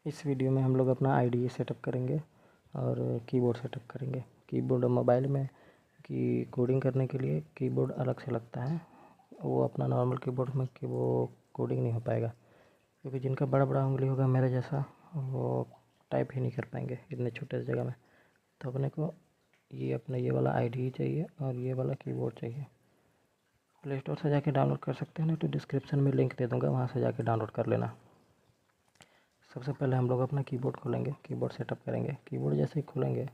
इस वीडियो में हम लोग अपना आईडीई सेटअप करेंगे और कीबोर्ड सेटअप करेंगे। कीबोर्ड मोबाइल में कि कोडिंग करने के लिए कीबोर्ड अलग से लगता है, वो अपना नॉर्मल कीबोर्ड में कि वो कोडिंग नहीं हो पाएगा, क्योंकि जिनका बड़ा बड़ा उंगली होगा मेरे जैसा, वो टाइप ही नहीं कर पाएंगे इतने छोटे जगह में। तो अपने को ये वाला आईडीई चाहिए और ये वाला कीबोर्ड चाहिए। प्ले स्टोर से जाके डाउनलोड कर सकते हैं, नहीं तो डिस्क्रिप्शन में लिंक दे दूँगा, वहाँ से जाके डाउनलोड कर लेना। सबसे पहले हम लोग अपना कीबोर्ड खोलेंगे, कीबोर्ड सेटअप करेंगे। कीबोर्ड जैसे ही खोलेंगे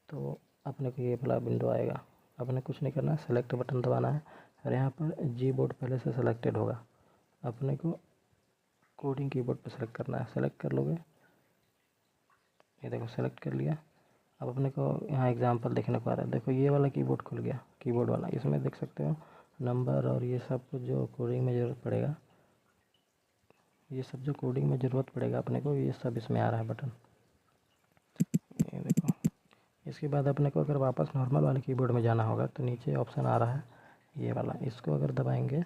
तो अपने को ये वाला विंडो आएगा। अपने कुछ नहीं करना है, सेलेक्ट बटन दबाना है और यहाँ पर जी बोर्ड पहले से सेलेक्टेड होगा। अपने को कोडिंग कीबोर्ड पर सेलेक्ट करना है। सेलेक्ट कर लोगे, ये देखो सेलेक्ट कर लिया। अब अपने को यहाँ एग्जांपल देखने को आ रहा है, देखो ये वाला कीबोर्ड खुल गया, कीबोर्ड वाला। इसमें देख सकते हो नंबर और ये सब कुछ जो कोडिंग में ज़रूरत पड़ेगा, ये सब जो कोडिंग में ज़रूरत पड़ेगा अपने को, ये सब इसमें आ रहा है बटन, ये देखो। इसके बाद अपने को अगर वापस नॉर्मल वाले कीबोर्ड में जाना होगा तो नीचे ऑप्शन आ रहा है ये वाला, इसको अगर दबाएंगे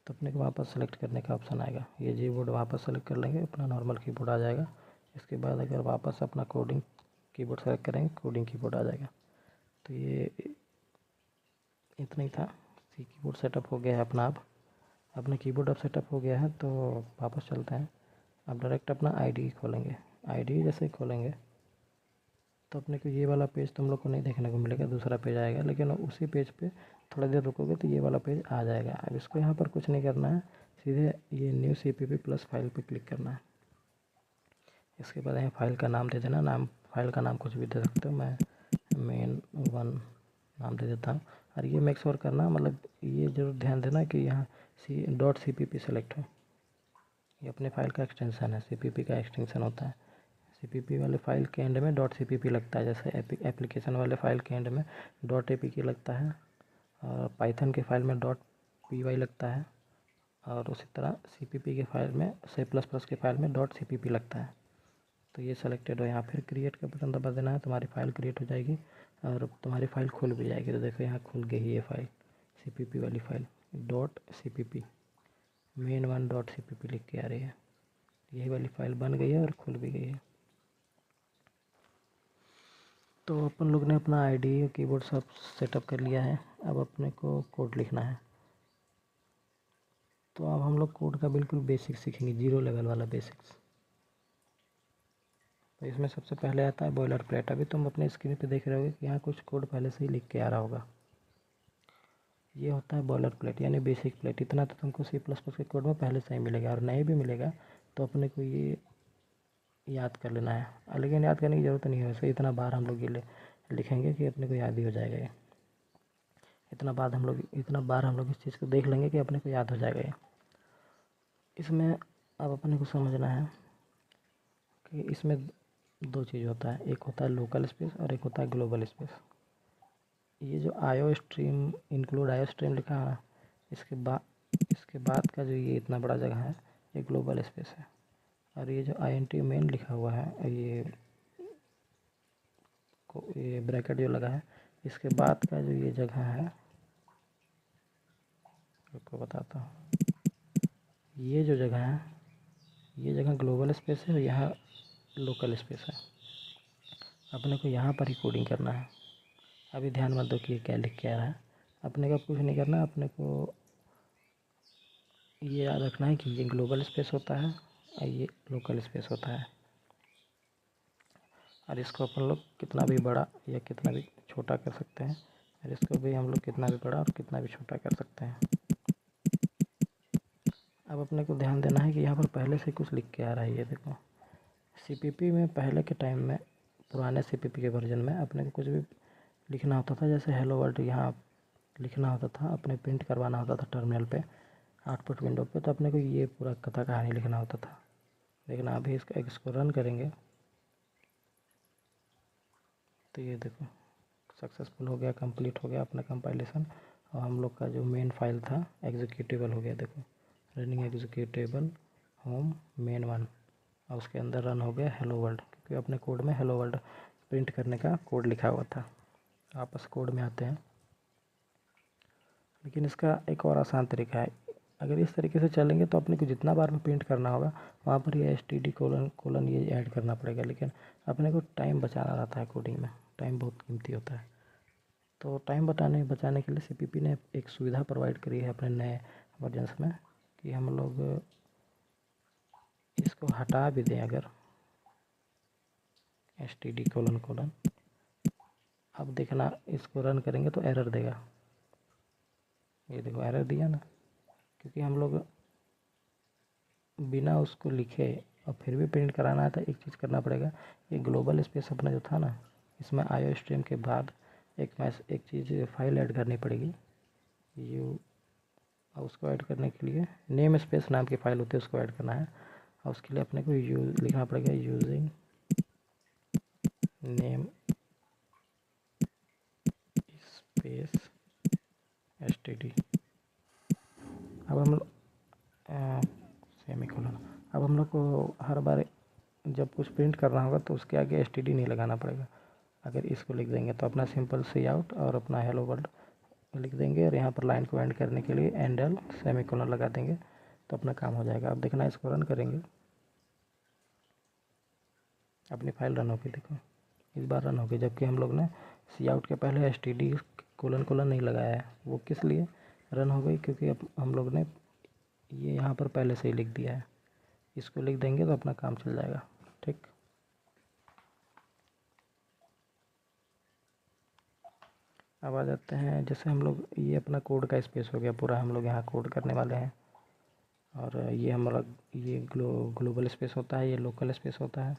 तो अपने को वापस सेलेक्ट करने का ऑप्शन आएगा। ये जी बोर्ड वापस सेलेक्ट कर लेंगे, अपना नॉर्मल कीबोर्ड आ जाएगा। इसके बाद अगर वापस अपना कोडिंग कीबोर्ड सेलेक्ट करेंगे, कोडिंग कीबोर्ड आ जाएगा। तो ये इतना ही था। कीबोर्ड सेटअप हो गया है अपना। अब अपना कीबोर्ड अब सेटअप हो गया है तो वापस चलते हैं। अब डायरेक्ट अपना आईडी खोलेंगे। आईडी जैसे ही खोलेंगे तो अपने को ये वाला पेज तुम लोग को नहीं देखने को मिलेगा, दूसरा पेज आएगा, लेकिन उसी पेज पे थोड़ा देर रुकोगे तो ये वाला पेज आ जाएगा। अब इसको यहाँ पर कुछ नहीं करना है, सीधे ये न्यू CPP प्लस फाइल पे क्लिक करना है। इसके बाद यहाँ फाइल का नाम दे देना। फाइल का नाम कुछ भी दे सकते हो, मैं main1 नाम दे देता हूँ। और ये मेक श्योर करना, मतलब ये ज़रूर ध्यान देना कि यहाँ .cpp सेलेक्ट हो। ये अपने फाइल का एक्सटेंशन है, CPP का एक्सटेंशन होता है। CPP वाले फाइल के एंड में .cpp लगता है, जैसे एप्लीकेशन वाले फाइल के एंड में .apk लगता है, और पाइथन के फाइल में .py लगता है, और उसी तरह CPP के फाइल में C++ के फाइल में .cpp लगता है। तो ये सेलेक्टेड हो, यहाँ फिर क्रिएट का बटन दबा देना है, तुम्हारी फ़ाइल क्रिएट हो जाएगी और तुम्हारी फ़ाइल खुल भी जाएगी। तो देखो यहाँ खुल गई ये फाइल, CPP वाली फाइल .cpp main1 .cpp लिख के आ रही है। यही वाली फ़ाइल बन गई है और खुल भी गई है। तो अपन लोग ने अपना आईडी कीबोर्ड सब सेटअप कर लिया है। अब अपने को कोड लिखना है। तो अब हम लोग कोड का बिल्कुल बेसिक सीखेंगे, 0 लेवल वाला बेसिक्स। तो इसमें सबसे पहले आता है बॉयलर प्लेट। अभी तुम अपने स्क्रीन पे देख रहे होगे कि यहाँ कुछ कोड पहले से ही लिख के आ रहा होगा। ये होता है बॉयलर प्लेट, यानी बेसिक प्लेट। इतना तो तुमको C++ के कोड में पहले से ही मिलेगा, और नहीं भी मिलेगा तो अपने को ये याद कर लेना है। लेकिन याद करने की ज़रूरत नहीं है, वैसे इतना बार हम लोग ये लिखेंगे कि अपने को याद ही हो जाएगा ये। इतना बार हम लोग इस चीज़ को देख लेंगे कि अपने को याद हो जाएगा ये। इसमें अब अपने को समझना है कि इसमें दो चीज़ होता है, एक होता है लोकल स्पेस और एक होता है ग्लोबल स्पेस। ये जो IO stream include IO stream लिखा है, इसके बाद का जो ये इतना बड़ा जगह है, ये ग्लोबल स्पेस है। और ये जो INT मेन लिखा हुआ है, ये ब्रैकेट जो लगा है, इसके बाद का जो ये जगह है, आपको बताता हूँ। ये जो जगह है, ये जगह ग्लोबल स्पेस है और यहाँ लोकल स्पेस है। अपने को यहाँ पर ही कोडिंग करना है। अभी ध्यान मत दो कि ये क्या लिख के आ रहा है। अपने को कुछ नहीं करना, अपने को ये याद रखना है कि ये ग्लोबल स्पेस होता है और ये लोकल स्पेस होता है। और इसको अपन लोग कितना भी बड़ा या कितना भी छोटा कर सकते हैं, और इसको भी हम लोग कितना भी बड़ा और कितना भी छोटा कर सकते हैं। अब अपने को ध्यान देना है कि यहाँ पर पहले से कुछ लिख के आ रहा है। ये देखो, CPP में पहले के टाइम में, पुराने CPP के वर्जन में अपने को कुछ भी लिखना होता था, जैसे हेलो वर्ल्ड यहाँ लिखना होता था, अपने प्रिंट करवाना होता था टर्मिनल पे, आउटपुट विंडो पे, तो अपने को ये पूरा कथा कहानी लिखना होता था। लेकिन अभी इसको रन करेंगे तो ये देखो सक्सेसफुल हो गया, कंप्लीट हो गया अपना कंपाइलेशन। और हम लोग का जो मेन फाइल था एग्जीक्यूटेबल हो गया। देखो रनिंग एग्जीक्यूटेबल होम main1, और उसके अंदर रन हो गया हेलो वर्ल्ड, क्योंकि अपने कोड में हेलो वर्ल्ड प्रिंट करने का कोड लिखा हुआ था। आपस कोड में आते हैं, लेकिन इसका एक और आसान तरीका है। अगर इस तरीके से चलेंगे तो अपने को जितना बार में प्रिंट करना होगा वहाँ पर ये STD कोलन कोलन ये ऐड करना पड़ेगा, लेकिन अपने को टाइम बचाना रहता है कोडिंग में, टाइम बहुत कीमती होता है। तो टाइम बचाने के लिए CPP ने एक सुविधा प्रोवाइड करी है अपने नए वर्जन्स में कि हम लोग इसको हटा भी दें अगर STD कोलन कोलन, अब देखना इसको रन करेंगे तो एरर देगा। ये देखो एरर दिया ना, क्योंकि हम लोग बिना उसको लिखे और फिर भी प्रिंट कराना है तो एक चीज़ करना पड़ेगा। ये ग्लोबल स्पेस अपना जो था ना, इसमें IO स्ट्रीम के बाद एक चीज़ फाइल ऐड करनी पड़ेगी और उसको ऐड करने के लिए नेम स्पेस नाम की फ़ाइल होती है, उसको ऐड करना है। और उसके लिए अपने को लिखना पड़ेगा यूजिंग नेम स्पेस STD। अब हम सेमीकोलन, अब हम लोग को हर बार जब कुछ प्रिंट करना होगा तो उसके आगे STD नहीं लगाना पड़ेगा। अगर इसको लिख देंगे तो अपना सिंपल सी आउट और अपना हेलो वर्ल्ड लिख देंगे और यहाँ पर लाइन को एंड करने के लिए एंडल सेमीकोलन लगा देंगे तो अपना काम हो जाएगा। अब देखना इसको रन करेंगे, अपनी फाइल रन होगी, देखो इस बार रन होगी, जबकि हम लोग ने सी आउट के पहले STD कोलन कोलन नहीं लगाया है। वो किस लिए रन हो गई, क्योंकि अब हम लोग ने ये यहाँ पर पहले से ही लिख दिया है। इसको लिख देंगे तो अपना काम चल जाएगा। ठीक, अब आ जाते हैं, जैसे हम लोग ये अपना कोड का स्पेस हो गया पूरा, हम लोग यहाँ कोड करने वाले हैं। और ये हमारा ये ग्लोबल स्पेस होता है, ये लोकल स्पेस होता है।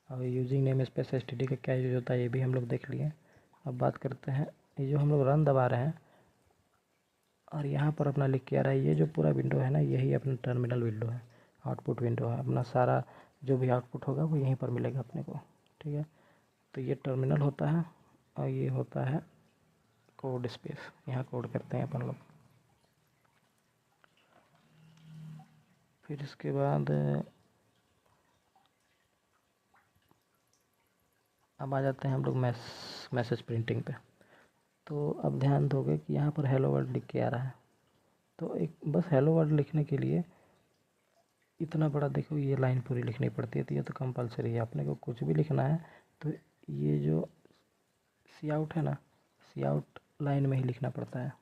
और यूजिंग नेम स्पेस STD का क्या यूज होता है ये भी हम लोग देख लिए। अब बात करते हैं, ये जो हम लोग रन दबा रहे हैं और यहाँ पर अपना लिख के आ रहा है, ये जो पूरा विंडो है ना, यही अपना टर्मिनल विंडो है, आउटपुट विंडो है। अपना सारा जो भी आउटपुट होगा वो यहीं पर मिलेगा अपने को। ठीक है, तो ये टर्मिनल होता है और ये होता है कोड स्पेस, यहाँ कोड करते हैं अपन लोग। फिर इसके बाद अब आ जाते हैं हम लोग मैसेज प्रिंटिंग पे। तो अब ध्यान दोगे कि यहाँ पर हेलो वर्ल्ड लिख के आ रहा है, तो एक बस हेलो वर्ल्ड लिखने के लिए इतना बड़ा देखो ये लाइन पूरी लिखनी पड़ती है, तो ये तो कंपलसरी है। अपने को कुछ भी लिखना है तो ये जो सी आउट है ना, सी आउट लाइन में ही लिखना पड़ता है।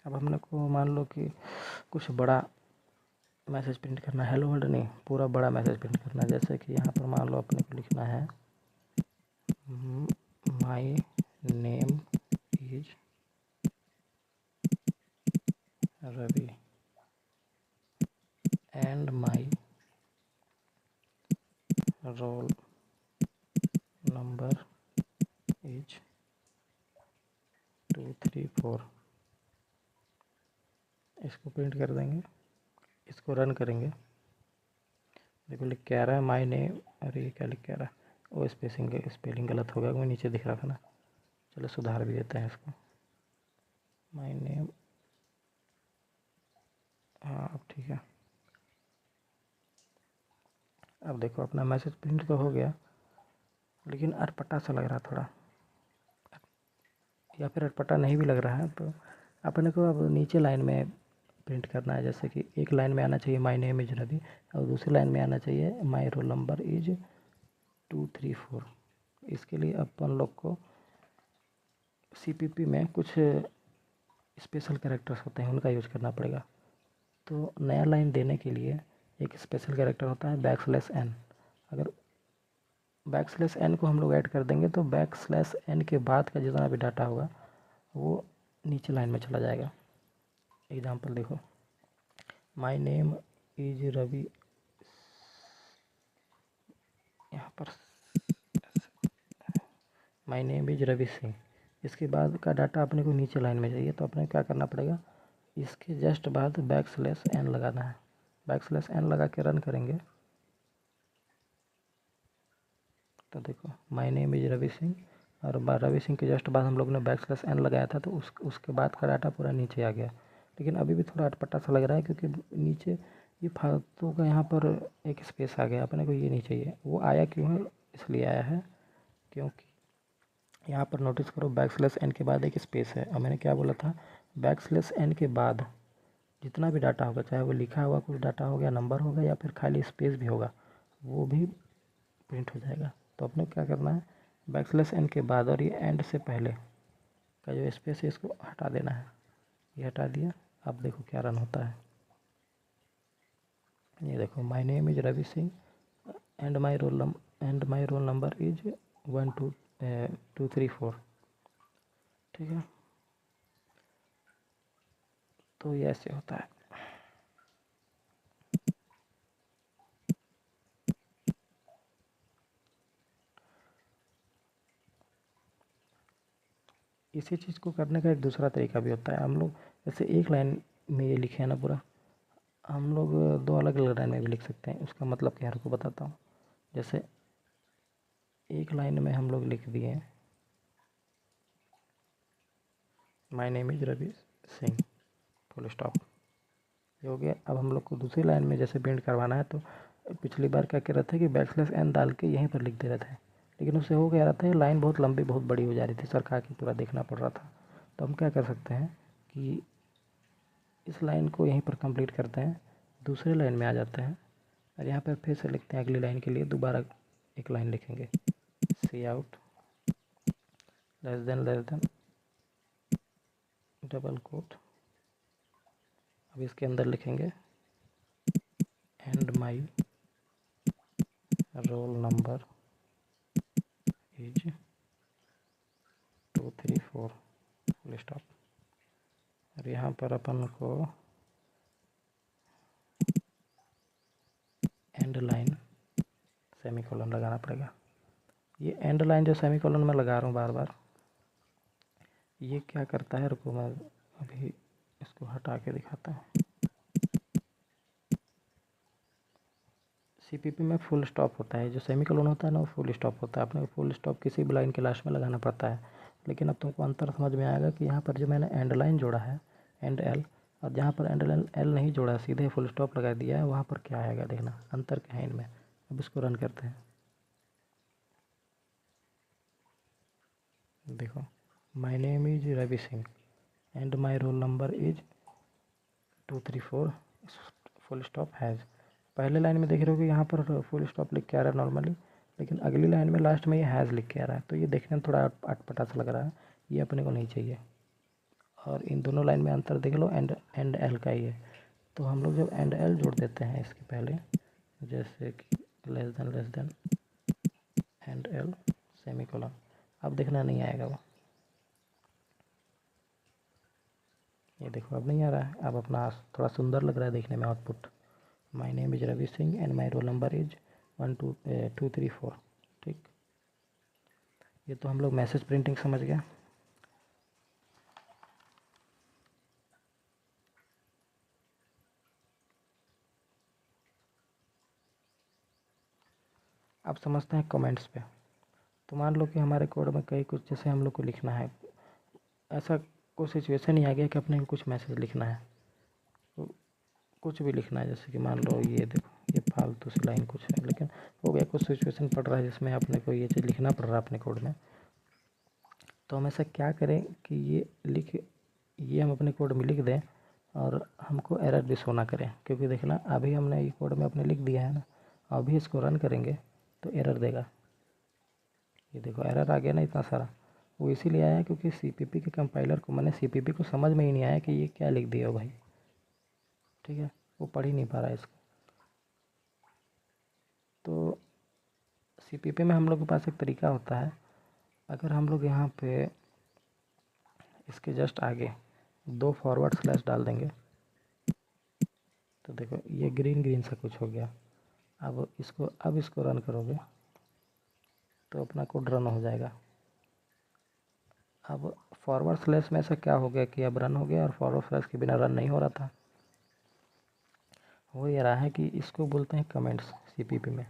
अब हम लोग को मान लो कि कुछ बड़ा मैसेज प्रिंट करना है, हेलो वर्ल्ड नहीं, पूरा बड़ा मैसेज प्रिंट करना है। जैसे कि यहाँ पर मान लो अपने को लिखना है my name is Ravi and my roll number is 234। इसको प्रिंट कर देंगे, इसको रन करेंगे। देखो लिख के आ रहा है माई नेम, अरे ये क्या लिख के आ रहा है, वो स्पेलिंग गलत हो गया, वो नीचे दिख रहा था ना। चलो सुधार भी देते हैं इसको, माई नेम, हाँ अब ठीक है। अब देखो अपना मैसेज प्रिंट तो हो गया, लेकिन अटपटा सा लग रहा थोड़ा, या फिर अटपटा नहीं भी लग रहा है। तो अपने को अब नीचे लाइन में प्रिंट करना है। जैसे कि एक लाइन में आना चाहिए माई नेम इज रवि और दूसरी लाइन में आना चाहिए माई रोल नंबर इज 234। इसके लिए अपन लोग को CPP में कुछ स्पेशल कैरेक्टर्स होते हैं, उनका यूज करना पड़ेगा। तो नया लाइन देने के लिए एक स्पेशल कैरेक्टर होता है \n। अगर \n को हम लोग ऐड कर देंगे तो \n के बाद का जितना भी डाटा होगा वो नीचे लाइन में चला जाएगा। एग्जाम्पल देखो, माई नेम इज रवि, यहाँ पर my name is Ravi Singh, इसके बाद का डाटा अपने को नीचे लाइन में चाहिए। तो अपने को क्या करना पड़ेगा, इसके जस्ट बाद \n लगाना है। \n लगा के रन करेंगे तो देखो my name is Ravi Singh, और रवि सिंह के जस्ट बाद हम लोग ने \n लगाया था, तो उसके बाद का डाटा पूरा नीचे आ गया। लेकिन अभी भी थोड़ा अटपटा सा लग रहा है, क्योंकि नीचे ये फालतू का यहाँ पर एक स्पेस आ गया, अपने को ये नहीं चाहिए। वो आया क्यों है, इसलिए आया है क्योंकि यहाँ पर नोटिस करो बैकस्लैश n के बाद एक स्पेस है, और मैंने क्या बोला था, बैकस्लैश n के बाद जितना भी डाटा होगा, चाहे वो लिखा हुआ कुछ डाटा हो गया, नंबर होगा, या फिर खाली स्पेस भी होगा, वो भी प्रिंट हो जाएगा। तो अपने को क्या करना है, बैकस्लैश n के बाद और ये एंड से पहले का जो स्पेस है इसको हटा देना है। ये हटा दिया। अब देखो क्या रन होता है। ये देखो, my name is Ravi Singh and my roll number is 12234। ठीक है, तो ये ऐसे होता है। इसी चीज़ को करने का एक दूसरा तरीका भी होता है। हम लोग जैसे एक लाइन में ये लिखे हैं ना पूरा, हम लोग दो अलग अलग लाइन में भी लिख सकते हैं। उसका मतलब क्या है आपको बताता हूँ। जैसे एक लाइन में हम लोग लिख दिए my name is Ravi Singh full stop, ये हो गया। अब हम लोग को दूसरी लाइन में जैसे प्रिंट करवाना है, तो पिछली बार क्या कर रहे थे कि बैकस्लैश n डाल के यहीं पर लिख दे रहे थे, लेकिन उससे हो क्या रहा था, लाइन बहुत लंबी बहुत बड़ी हो जा रही थी, सरका के पूरा देखना पड़ रहा था। तो हम क्या कर सकते हैं कि इस लाइन को यहीं पर कंप्लीट करते हैं, दूसरे लाइन में आ जाते हैं, और यहाँ पर फिर से लिखते हैं अगली लाइन के लिए दोबारा एक लाइन लिखेंगे, c out less than double quote. अब इसके अंदर लिखेंगे and my roll number is 234 full stop. और यहाँ पर अपन को एंड लाइन सेमीकोलन लगाना पड़ेगा। ये एंड लाइन जो सेमीकोलन में लगा रहा हूँ बार बार, ये क्या करता है, रुको मैं अभी इसको हटा के दिखाता हूँ। सीपीपी में फुल स्टॉप होता है, जो सेमीकोलन होता है ना वो फुल स्टॉप होता है। अपने को फुल स्टॉप किसी भी लाइन के लास्ट में लगाना पड़ता है। लेकिन अब तुमको अंतर समझ में आएगा कि यहाँ पर जो मैंने एंड लाइन जोड़ा है एंड एल, और जहाँ पर एंड एल नहीं जोड़ा, सीधे फुल स्टॉप लगा दिया है, वहाँ पर क्या आएगा देखना, अंतर क्या है इनमें। अब इसको रन करते हैं, देखो my name is Ravi Singh and my roll number is 234 full stop हैज़। पहले लाइन में देख रहे हो कि यहाँ पर फुल स्टॉप लिख के आ रहा है नॉर्मली, लेकिन अगली लाइन में लास्ट में ये हैज़ लिख के आ रहा है, तो ये देखने में थोड़ा अटपटा सा लग रहा है, ये अपने को नहीं चाहिए। और इन दोनों लाइन में अंतर देख लो, एंड एल का ही है। तो हम लोग जब एंड एल जोड़ देते हैं इसके पहले, जैसे कि less than end L semicolon, अब देखना नहीं आएगा वो, ये देखो अब नहीं आ रहा है। अब अपना थोड़ा सुंदर लग रहा है देखने में output, my name is Ravi Singh and my roll number is 12234। ठीक, ये तो हम लोग मैसेज प्रिंटिंग समझ गए। अब समझते हैं कमेंट्स पे। तो मान लो कि हमारे कोड में कई कुछ जैसे हम लोग को लिखना है, ऐसा कोई सिचुएशन ही आ गया कि अपने को कुछ मैसेज लिखना है, तो कुछ भी लिखना है, जैसे कि मान लो ये देखो ये फालतू सी लाइन कुछ है, लेकिन हो गया कुछ सिचुएशन पड़ रहा है जिसमें अपने को ये चीज़ लिखना पड़ रहा है अपने कोड में। तो हम ऐसा क्या करें कि ये हम अपने कोड में लिख दें और हमको एरर भी शो ना करें, क्योंकि देखना अभी हमने ये कोड में अपने लिख दिया है ना, अभी इसको रन करेंगे तो एरर देगा। ये देखो एरर आ गया ना इतना सारा, वो इसीलिए आया क्योंकि सीपीपी के कंपाइलर को, मैंने सीपीपी को समझ में ही नहीं आया कि ये क्या लिख दिया हो भाई। ठीक है, वो पढ़ ही नहीं पा रहा है इसको। तो सीपीपी में हम लोग के पास एक तरीका होता है, अगर हम लोग यहाँ पे इसके जस्ट आगे 2 फॉरवर्ड स्लैश डाल देंगे, तो देखो ये ग्रीन ग्रीन सा कुछ हो गया। अब इसको रन करोगे तो अपना कोड रन हो जाएगा। अब फॉरवर्ड स्लैश में ऐसा क्या हो गया कि अब रन हो गया, और फॉरवर्ड स्लैश के बिना रन नहीं हो रहा था। हो ये रहा है कि इसको बोलते हैं कमेंट्स। सीपीपी में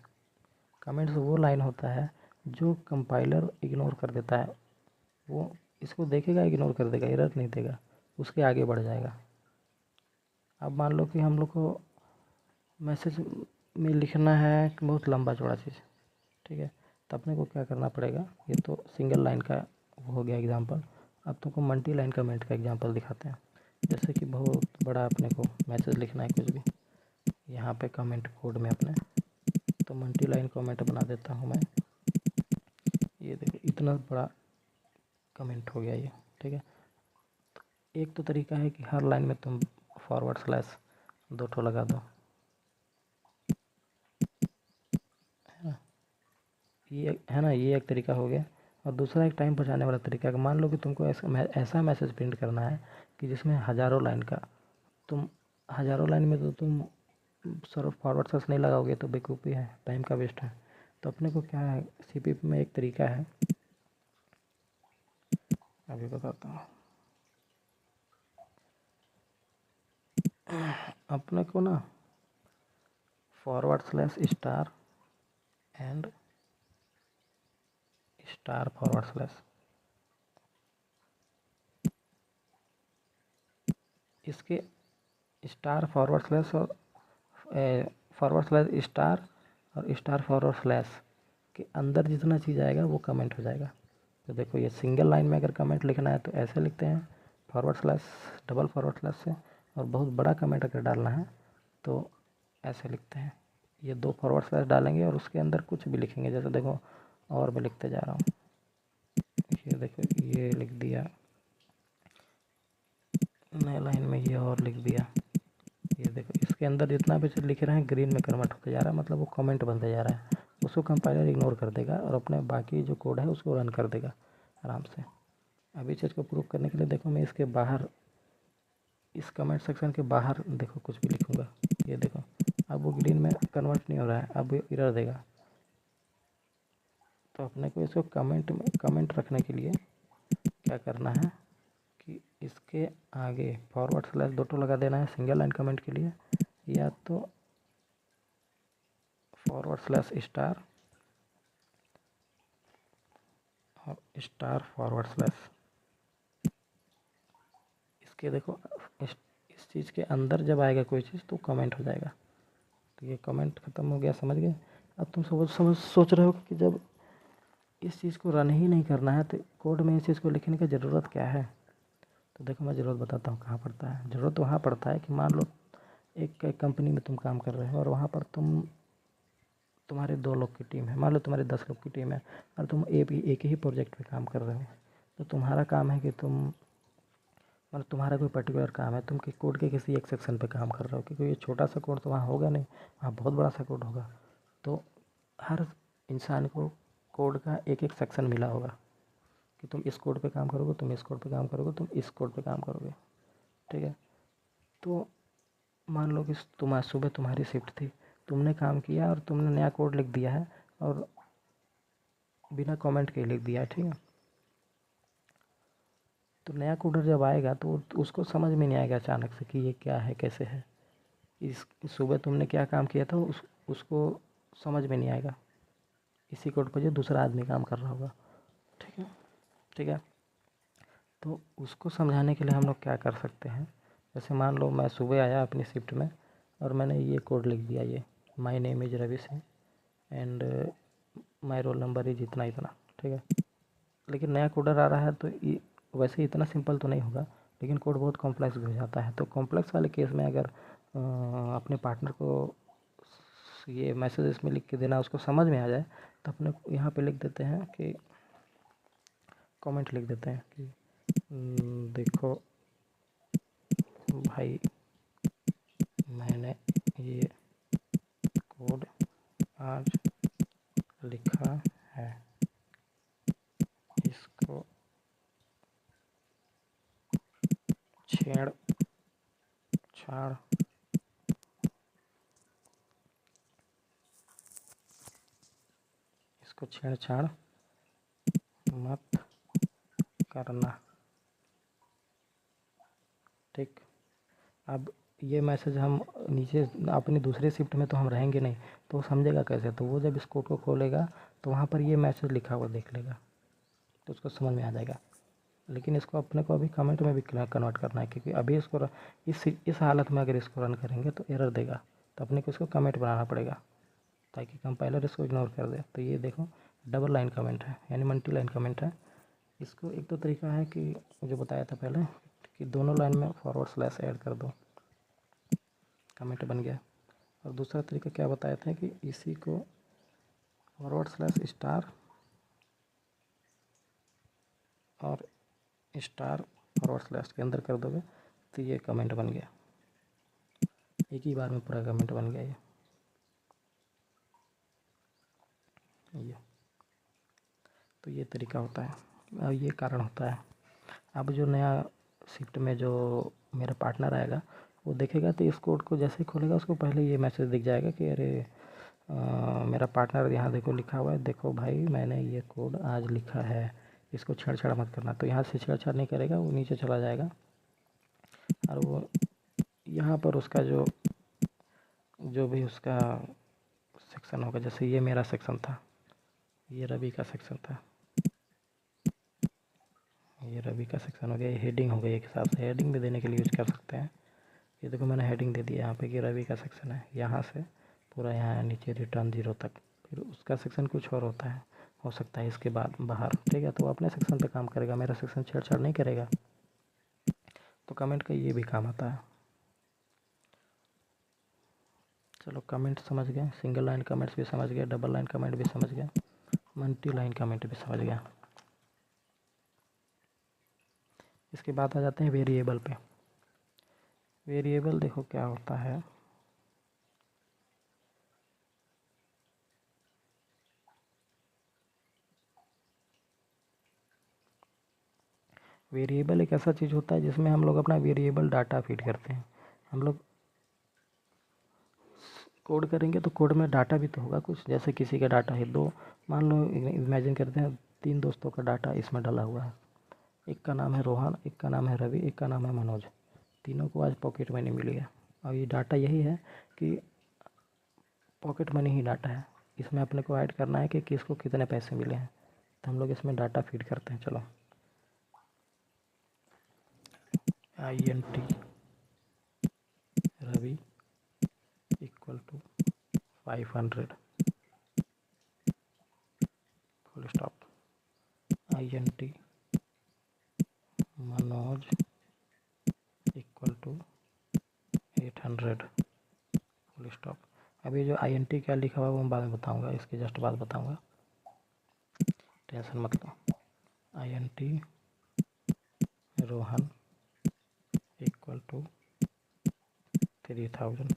कमेंट्स वो लाइन होता है जो कंपाइलर इग्नोर कर देता है, वो इसको देखेगा इग्नोर कर देगा, एरर नहीं देगा, उसके आगे बढ़ जाएगा। अब मान लो कि हम लोग को मैसेज में लिखना है बहुत लंबा चौड़ा चीज़, ठीक है, तो अपने को क्या करना पड़ेगा, ये तो सिंगल लाइन का हो गया एग्जांपल। अब तुमको मल्टी लाइन कमेंट का एग्जांपल दिखाते हैं। जैसे कि बहुत बड़ा अपने को मैसेज लिखना है कुछ भी, यहाँ पे कमेंट कोड में अपने, तो मल्टी लाइन कमेंट बना देता हूँ मैं। ये देखो इतना बड़ा कमेंट हो गया ये, ठीक है। एक तो तरीका है कि हर लाइन में तुम फॉरवर्ड स्लैश 2 ठो लगा दो, है ना, ये है ना, ये एक तरीका हो गया। और दूसरा एक टाइम बचाने वाला तरीका है, मान लो कि तुमको ऐसा मैसेज प्रिंट करना है कि जिसमें हज़ारों लाइन का, तुम हज़ारों लाइन में तो तुम सर फॉरवर्ड स्लैश नहीं लगाओगे तो बेवकूफ़ी है, टाइम का वेस्ट है। तो अपने को क्या है, सीपीपी में एक तरीका है, अभी बताता हूँ। अपने को ना forward slash star and star forward slash, इसके स्टार फॉरवर्ड स्लैश और फॉरवर्ड स्लैश स्टार और स्टार फॉरवर्ड स्लैश के अंदर जितना चीज़ आएगा वो कमेंट हो जाएगा। तो देखो ये सिंगल लाइन में अगर कमेंट लिखना है तो ऐसे लिखते हैं, forward slash double forward slash से, और बहुत बड़ा कमेंट अगर डालना है तो ऐसे लिखते हैं, ये 2 फॉरवर्ड स्लैश डालेंगे और उसके अंदर कुछ भी लिखेंगे। जैसे देखो और मैं लिखते जा रहा हूँ, ये देखो ये लिख दिया, नए लाइन में ये और लिख दिया, ये देखो इसके अंदर जितना भी लिख रहे हैं ग्रीन में कन्वर्ट होते जा रहा है, मतलब वो कमेंट बनते जा रहा है। उसको कंपाइलर इग्नोर कर देगा और अपने बाकी जो कोड है उसको रन कर देगा आराम से। अभी चीज़ को प्रूव करने के लिए देखो मैं इसके बाहर, इस कमेंट सेक्शन के बाहर देखो कुछ भी लिखूँगा, ये देखो अब वो ग्रीन में कन्वर्ट नहीं हो रहा है, अब वो एरर देगा। तो अपने को इसको कमेंट में कमेंट रखने के लिए क्या करना है कि इसके आगे फॉरवर्ड स्लैश 2 ठो लगा देना है सिंगल लाइन कमेंट के लिए, या तो फॉरवर्ड स्लैश स्टार और स्टार फॉरवर्ड स्लैश। इसके देखो इस चीज़ के अंदर जब आएगा कोई चीज़ तो कमेंट हो जाएगा। तो ये कमेंट ख़त्म हो गया, समझ गए। अब तुम सोच रहे हो कि जब इस चीज़ को रन ही नहीं करना है तो कोड में इस चीज़ को लिखने की ज़रूरत क्या है। तो देखो मैं ज़रूरत बताता हूँ कहाँ पड़ता है। ज़रूरत वहाँ पड़ता है कि मान लो एक कंपनी में तुम काम कर रहे हो और वहाँ पर तुम्हारे 2 लोग की टीम है, मान लो तुम्हारे 10 लोग की टीम है और तुम एक ही प्रोजेक्ट पे काम कर रहे हो। तो तुम्हारा काम है कि मतलब तुम्हारा कोई पर्टिकुलर काम है, तुम कोड के किसी एक सेक्शन पे काम कर रहे हो, क्योंकि ये छोटा सा कोड तो वहाँ होगा नहीं, वहाँ बहुत बड़ा सा कोड होगा। तो हर इंसान को कोड का एक एक सेक्शन मिला होगा कि तुम इस कोड पे काम करोगे, तुम इस कोड पे काम करोगे, तुम इस कोड पे काम करोगे, ठीक है। तो मान लो कि सुबह तुम्हारी शिफ्ट थी, तुमने काम किया और तुमने नया कोड लिख दिया है और बिना कमेंट के लिख दिया है, ठीक है। तो नया कोडर जब आएगा तो उसको समझ में नहीं आएगा अचानक से कि ये क्या है, कैसे है। इस सुबह तुमने क्या काम किया था उसको समझ में नहीं आएगा, इसी कोड पर जो दूसरा आदमी काम कर रहा होगा, ठीक है, ठीक है। तो उसको समझाने के लिए हम लोग क्या कर सकते हैं, जैसे मान लो मैं सुबह आया अपनी शिफ्ट में और मैंने ये कोड लिख दिया, ये my name is Ravi Singh and my roll number is इतना इतना, ठीक है। लेकिन नया कोडर आ रहा है तो ये वैसे इतना सिंपल तो नहीं होगा, लेकिन कोड बहुत कॉम्प्लेक्स भी हो जाता है। तो कॉम्प्लेक्स वाले केस में अगर अपने पार्टनर को ये मैसेज इसमें लिख के देना उसको समझ में आ जाए तो अपने यहाँ पे लिख देते हैं कि कमेंट लिख देते हैं कि देखो भाई मैंने ये कोड आज लिखा है, इसको छेड़ छाड़ इसको छेड़छाड़ मत करना, ठीक। अब ये मैसेज हम नीचे अपनी दूसरी शिफ्ट में तो हम रहेंगे नहीं, तो वो समझेगा कैसे। तो वो जब इस कोड को खोलेगा तो वहाँ पर ये मैसेज लिखा हुआ देख लेगा तो उसको समझ में आ जाएगा। लेकिन इसको अपने को अभी कमेंट में भी कन्वर्ट करना है, क्योंकि अभी इसको इस हालत में अगर इसको रन करेंगे तो एरर देगा। तो अपने को इसको कमेंट बनाना पड़ेगा ताकि कंपाइलर इसको इग्नोर कर दे। तो ये देखो डबल लाइन कमेंट है यानी मल्टी लाइन कमेंट है। इसको एक तो तरीका है कि जो बताया था पहले कि दोनों लाइन में फॉरवर्ड स्लैश ऐड कर दो, कमेंट बन गया। और दूसरा तरीका क्या बताया था कि इसी को फॉरवर्ड स्लैश स्टार और स्टार फॉरवर्ड स्लैश के अंदर कर दोगे तो ये कमेंट बन गया, एक ही बार में पूरा कमेंट बन गया ये। तो ये तरीका होता है और ये कारण होता है। अब जो नया शिफ्ट में जो मेरा पार्टनर आएगा वो देखेगा तो इस कोड को जैसे ही खोलेगा उसको पहले ये मैसेज दिख जाएगा कि अरे मेरा पार्टनर यहाँ देखो लिखा हुआ है, देखो भाई मैंने ये कोड आज लिखा है, इसको छेड़छाड़ मत करना। तो यहाँ से छेड़छाड़ नहीं करेगा, वो नीचे चला जाएगा और वो यहाँ पर उसका जो भी उसका सेक्शन होगा, जैसे ये मेरा सेक्शन था, ये रवि का सेक्शन था, ये रवि का सेक्शन हो गया, ये हेडिंग हो गई। एक हिसाब से हेडिंग भी देने के लिए यूज़ कर सकते हैं। ये देखो मैंने हेडिंग दे दिया यहाँ पे कि रवि का सेक्शन है, यहाँ से पूरा यहाँ नीचे रिटर्न 0 तक। फिर उसका सेक्शन कुछ और होता है, हो सकता है इसके बाद बाहर, ठीक है। तो वो अपने सेक्शन पे काम करेगा, मेरा सेक्शन छेड़छाड़ नहीं करेगा। तो कमेंट का ये भी काम आता है। चलो कमेंट समझ गए, सिंगल लाइन कमेंट्स भी समझ गए, डबल लाइन कमेंट भी समझ गए, मल्टी लाइन कमेंट भी समझ गया। इसके बाद आ जाते हैं वेरिएबल पे। वेरिएबल देखो क्या होता है, वेरिएबल एक ऐसा चीज़ होता है जिसमें हम लोग अपना वेरिएबल डाटा फीड करते हैं। हम लोग कोड करेंगे तो कोड में डाटा भी तो होगा कुछ, जैसे किसी का डाटा है दो, मान लो इमेजिन करते हैं 3 दोस्तों का डाटा इसमें डाला हुआ है। एक का नाम है रोहन, एक का नाम है रवि, एक का नाम है मनोज। तीनों को आज पॉकेट मनी मिल गया। और ये डाटा यही है कि पॉकेट मनी ही डाटा है, इसमें अपने को ऐड करना है कि किसको कितने पैसे मिले हैं। तो हम लोग इसमें डाटा फीड करते हैं। चलो INT Ravi equal to 500 full stop. INT Manoj equal to 800 full stop. अभी जो INT क्या लिखा हुआ है वो मैं बाद में बताऊंगा, इसके जस्ट बाद बताऊंगा, टेंशन मत लो। INT Rohan equal to 3000।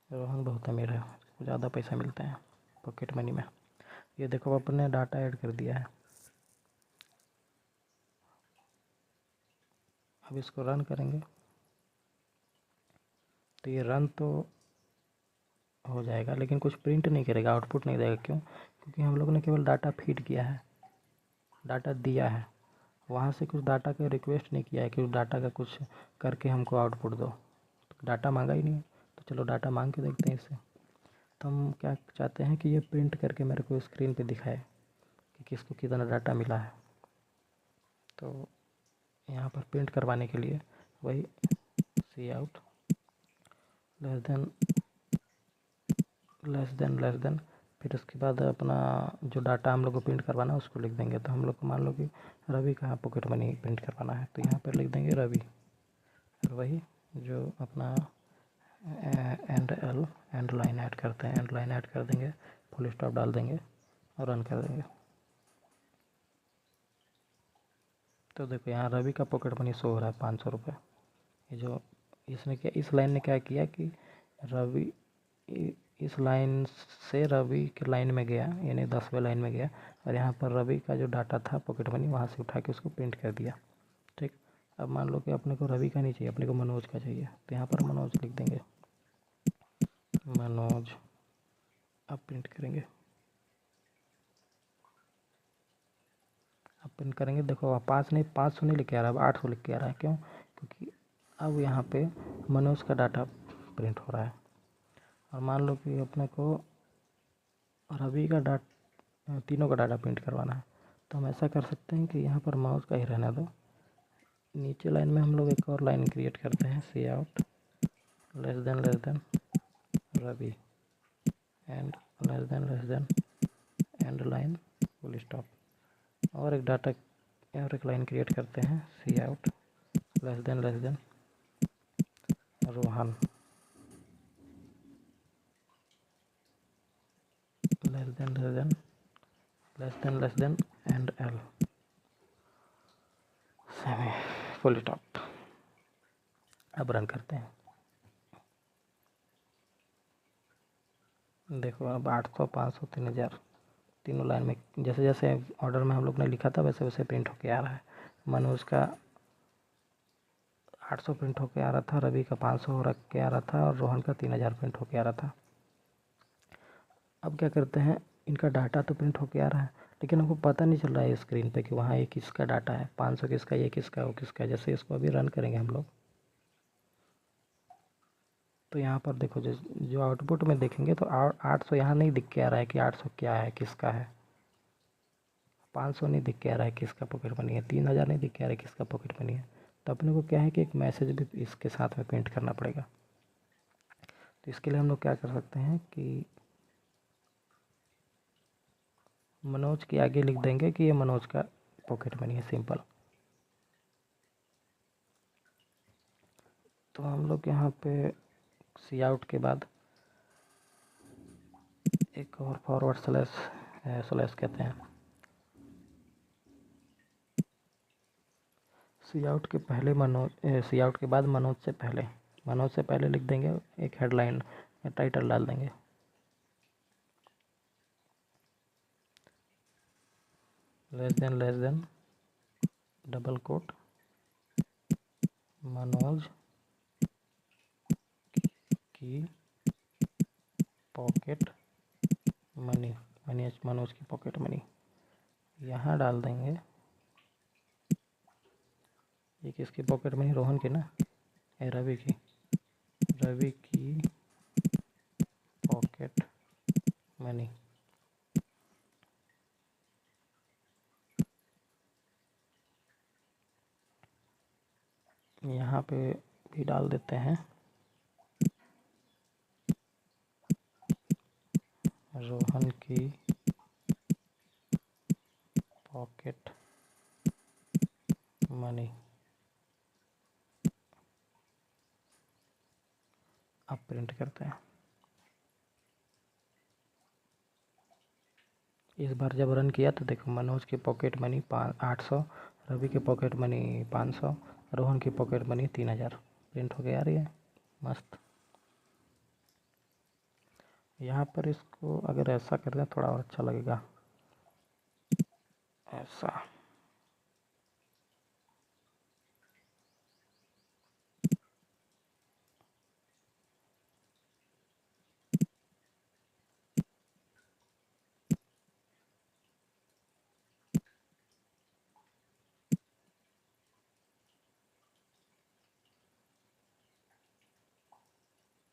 Rohan बहुत अमीर है, ज़्यादा पैसा मिलता है पॉकेट मनी में। ये देखो अपने डाटा ऐड कर दिया है। अब इसको रन करेंगे तो ये रन तो हो जाएगा लेकिन कुछ प्रिंट नहीं करेगा, आउटपुट नहीं देगा। क्यों? क्योंकि हम लोग ने केवल डाटा फीड किया है, डाटा दिया है, वहाँ से कुछ डाटा का रिक्वेस्ट नहीं किया है कि उस डाटा का कुछ करके हमको आउटपुट दो। तो डाटा मांगा ही नहीं, तो चलो डाटा मांग के देखते हैं इससे। तो हम क्या चाहते हैं कि ये प्रिंट करके मेरे को स्क्रीन पे दिखाए कि किसको कितना डाटा मिला है। तो यहाँ पर प्रिंट करवाने के लिए वही सी आउट लेस देन फिर उसके बाद अपना जो डाटा हम लोग को प्रिंट करवाना है उसको लिख देंगे। तो हम लोग को मान लो कि रवि का पॉकेट मनी प्रिंट करवाना है, तो यहाँ पर लिख देंगे रवि, और वही जो अपना एंड लाइन ऐड करते हैं, एंड लाइन ऐड कर देंगे, फुल स्टॉप डाल देंगे और रन कर देंगे। तो देखो यहाँ रवि का पॉकेट मनी शो हो रहा है 500 रुपये। ये जो इसने क्या, इस लाइन ने क्या किया कि रवि इस लाइन से रवि के लाइन में गया, यानी 10वें लाइन में गया, और यहाँ पर रवि का जो डाटा था पॉकेट मनी वहाँ से उठा के उसको प्रिंट कर दिया। ठीक, अब मान लो कि अपने को रवि का नहीं चाहिए, अपने को मनोज का चाहिए, तो यहाँ पर मनोज लिख देंगे, मनोज। अब प्रिंट करेंगे, अब प्रिंट करेंगे। देखो अब 500 नहीं लिख के आ रहा है, अब 800 लिख के आ रहा है। क्यों? क्योंकि अब यहाँ पे मनोज का डाटा प्रिंट हो रहा है। और मान लो कि अपने को रवि का तीनों का डाटा प्रिंट करवाना है, तो हम ऐसा कर सकते हैं कि यहाँ पर माउस का ही रहने दो। नीचे लाइन में हम लोग एक और लाइन क्रिएट करते हैं, c out less than Ravi and less than end line full stop. और एक डाटा और एक लाइन क्रिएट करते हैं, c out less than Rohan less than end l semi full stop. अब रन करते हैं। देखो अब 800 500 3000 तीनों लाइन में जैसे जैसे ऑर्डर में हम लोग ने लिखा था वैसे वैसे प्रिंट होके आ रहा है। मनोज का 800 प्रिंट होके आ रहा था, रवि का 500 रख के आ रहा था और रोहन का 3000 प्रिंट होके आ रहा था। अब क्या करते हैं, इनका डाटा तो प्रिंट होके आ रहा है लेकिन हमको पता नहीं चल रहा है स्क्रीन पे कि वहाँ ये किसका डाटा है, 500 किसका, ये किसका, वो किसका। जैसे इसको अभी रन करेंगे हम लोग तो यहाँ पर देखो जो आउटपुट में देखेंगे तो 800 यहाँ नहीं दिख के आ रहा है कि 800 क्या है, किसका है। 500 नहीं दिख के आ रहा है किसका पॉकेट मनी है। 3000 नहीं दिख के आ रहा है किसका पॉकेट मनी है। तो अपने को क्या है कि एक मैसेज भी इसके साथ में प्रिंट करना पड़ेगा। तो इसके लिए हम लोग क्या कर सकते हैं कि मनोज के आगे लिख देंगे कि ये मनोज का पॉकेट मनी है, सिंपल। तो हम लोग यहाँ पे सी आउट के बाद एक और फॉरवर्ड स्लैश कहते हैं। सी आउट के पहले सी आउट के बाद मनोज से पहले लिख देंगे एक हेडलाइन या टाइटल डाल देंगे। Less than double quote Manoj की पॉकेट मनी, मनोज की पॉकेट मनी यहाँ डाल देंगे। ये किसकी पॉकेट मनी, रोहन की ना, रवि की पॉकेट मनी। यहाँ पे भी डाल देते हैं रोहन की पॉकेट मनी। अब प्रिंट करते हैं। इस बार जब रन किया तो देखो मनोज की पॉकेट मनी 800, रवि की पॉकेट मनी 500, रोहन की पॉकेट मनी 3000 प्रिंट हो गया। आ रही है मस्त। यहाँ पर इसको अगर ऐसा कर दें थोड़ा और अच्छा लगेगा, ऐसा।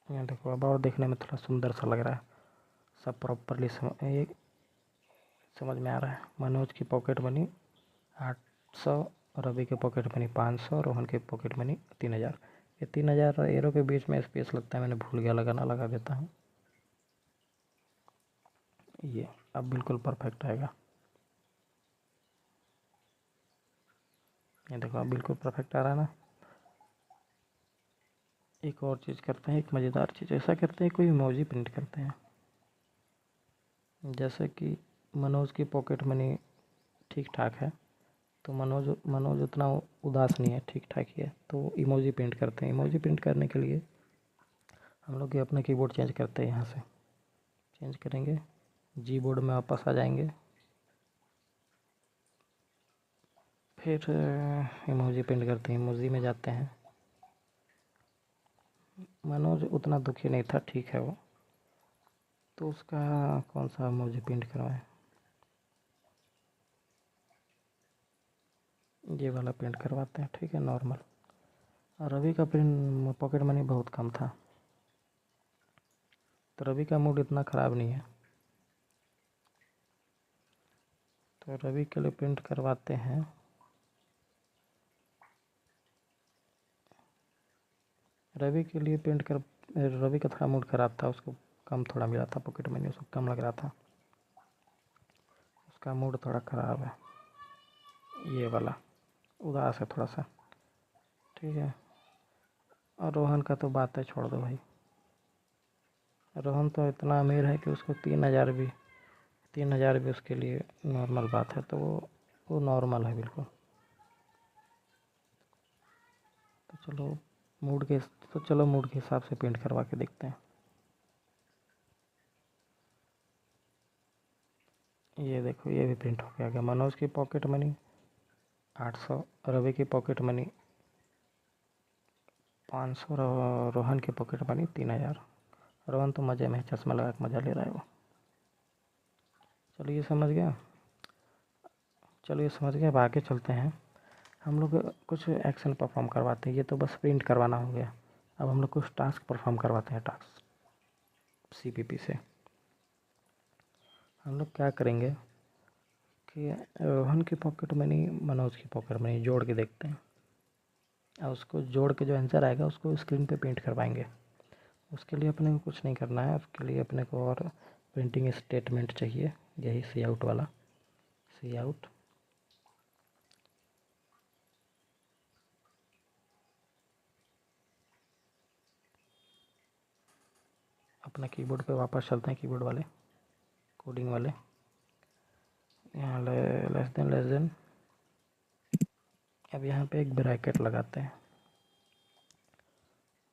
ये देखो अब और देखने में थोड़ा सुंदर सा लग रहा है, सब प्रॉपरली समझ में आ रहा है। मनोज की पॉकेट मनी 800, रवि के पॉकेट मनी 500, रोहन के पॉकेट मनी 3000। ये 3000 एरो के बीच में स्पेस लगता है, मैंने भूल गया लगाना, लगा देता हूँ। ये अब बिल्कुल परफेक्ट आएगा। ये देखो अब बिल्कुल परफेक्ट आ रहा है ना। एक और चीज़ करते हैं, एक मज़ेदार चीज़ ऐसा करते हैं, कोई इमोजी प्रिंट करते हैं। जैसे कि मनोज की पॉकेट मनी ठीक ठाक है तो मनोज उतना उदास नहीं है, ठीक ठाक ही है, तो इमोजी प्रिंट करते हैं। इमोजी प्रिंट करने के लिए हम लोग अपना कीबोर्ड चेंज करते हैं। यहाँ से चेंज करेंगे, जी बोर्ड में वापस आ जाएंगे, फिर इमोजी प्रिंट करते हैं। इमोजी में जाते हैं। मनोज उतना दुखी नहीं था, ठीक है वो, तो उसका कौन सा इमोजी प्रिंट करवाएं, ये वाला प्रिंट करवाते हैं, ठीक है, नॉर्मल। और रवि का प्रिंट पॉकेट मनी बहुत कम था तो रवि का मूड इतना ख़राब नहीं है, तो रवि के लिए प्रिंट करवाते हैं। रवि के लिए प्रिंट कर रवि का थोड़ा मूड ख़राब था, उसको कम थोड़ा मिला था पॉकेट मनी, उसको कम लग रहा था। इसका मूड थोड़ा ख़राब है, ये वाला उदास है थोड़ा सा, ठीक है। और रोहन का तो बात है, छोड़ दो भाई। रोहन तो इतना अमीर है कि उसको 3,000 भी उसके लिए नॉर्मल बात है, तो वो नॉर्मल है बिल्कुल। तो चलो मूड के हिसाब से पेंट करवा के देखते हैं। ये देखो, ये भी प्रिंट हो गया। मनोज की पॉकेट मनी 800, रवि की पॉकेट मनी 500, रोहन की पॉकेट मनी 3,000। रोहन तो मज़े में चश्मा लगा के मज़ा ले रहा है वो। चलो ये समझ गया, अब आगे चलते हैं। हम लोग कुछ एक्शन परफॉर्म करवाते हैं, ये तो बस प्रिंट करवाना हो गया। अब हम लोग कुछ टास्क परफॉर्म करवाते हैं, टास्क CPP से। हम लोग क्या करेंगे कि रोहन की पॉकेट मनी, मनोज की पॉकेट मनी जोड़ के देखते हैं, और उसको जोड़ के जो आंसर आएगा उसको स्क्रीन पे प्रिंट करवाएंगे। उसके लिए अपने को कुछ नहीं करना है, उसके लिए अपने को और प्रिंटिंग स्टेटमेंट चाहिए, यही सी आउट वाला, सी आउट। अपना कीबोर्ड पे वापस चलते हैं, कीबोर्ड वाले, कोडिंग वाले। यहाँ लेस देन। अब यहाँ पे एक ब्रैकेट लगाते हैं,